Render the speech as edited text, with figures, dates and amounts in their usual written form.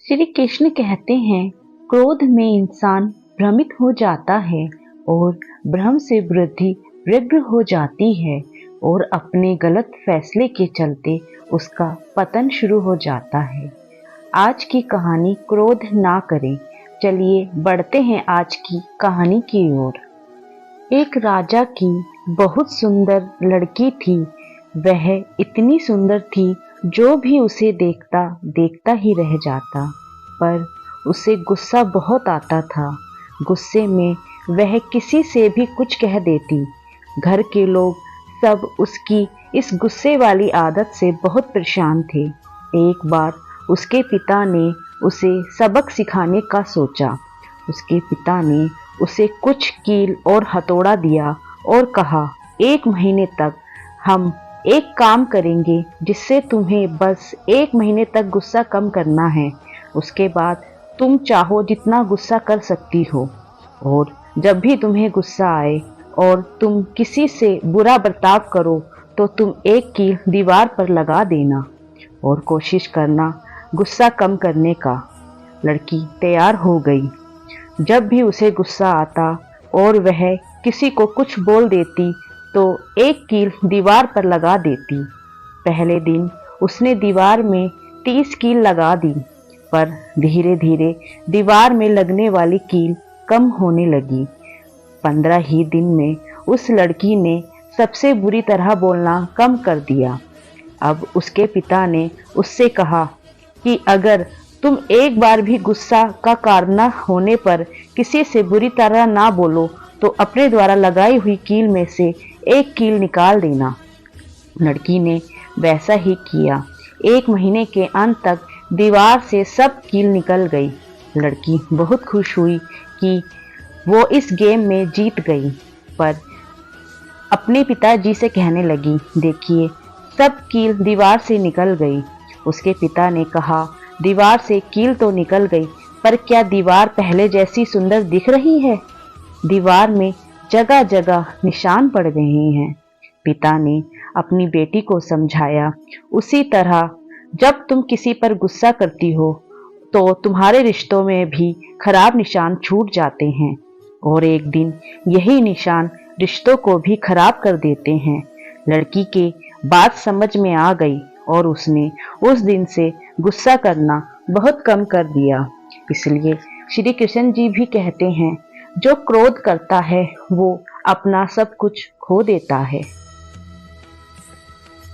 श्री कृष्ण कहते हैं, क्रोध में इंसान भ्रमित हो जाता है और भ्रम से बुद्धि व्यग्र हो जाती है और अपने गलत फैसले के चलते उसका पतन शुरू हो जाता है। आज की कहानी क्रोध ना करें। चलिए बढ़ते हैं आज की कहानी की ओर। एक राजा की बहुत सुंदर लड़की थी। वह इतनी सुंदर थी, जो भी उसे देखता देखता ही रह जाता। पर उसे गुस्सा बहुत आता था। गुस्से में वह किसी से भी कुछ कह देती। घर के लोग सब उसकी इस गुस्से वाली आदत से बहुत परेशान थे। एक बार उसके पिता ने उसे सबक सिखाने का सोचा। उसके पिता ने उसे कुछ कील और हथौड़ा दिया और कहा, 1 महीने तक हम एक काम करेंगे जिससे तुम्हें बस 1 महीने तक गुस्सा कम करना है। उसके बाद तुम चाहो जितना गुस्सा कर सकती हो, और जब भी तुम्हें गुस्सा आए और तुम किसी से बुरा बर्ताव करो तो तुम एक कील दीवार पर लगा देना और कोशिश करना गुस्सा कम करने का। लड़की तैयार हो गई। जब भी उसे गुस्सा आता और वह किसी को कुछ बोल देती तो एक कील दीवार पर लगा देती। पहले दिन उसने दीवार में 30 कील लगा दी, पर धीरे धीरे दीवार में लगने वाली कील कम होने लगी। 15 ही दिन में उस लड़की ने सबसे बुरी तरह बोलना कम कर दिया। अब उसके पिता ने उससे कहा कि अगर तुम एक बार भी गुस्सा का कारण होने पर किसी से बुरी तरह ना बोलो तो अपने द्वारा लगाई हुई कील में से एक कील निकाल देना। लड़की ने वैसा ही किया। 1 महीने के अंत तक दीवार से सब कील निकल गई। लड़की बहुत खुश हुई कि वो इस गेम में जीत गई, पर अपने पिताजी से कहने लगी, देखिए सब कील दीवार से निकल गई। उसके पिता ने कहा, दीवार से कील तो निकल गई, पर क्या दीवार पहले जैसी सुंदर दिख रही है? दीवार में जगह जगह निशान पड़ गए हैं। पिता ने अपनी बेटी को समझाया, उसी तरह जब तुम किसी पर गुस्सा करती हो तो तुम्हारे रिश्तों में भी खराब निशान छूट जाते हैं, और एक दिन यही निशान रिश्तों को भी खराब कर देते हैं। लड़की के बात समझ में आ गई और उसने उस दिन से गुस्सा करना बहुत कम कर दिया। इसलिए श्री कृष्ण जी भी कहते हैं, जो क्रोध करता है वो अपना सब कुछ खो देता है।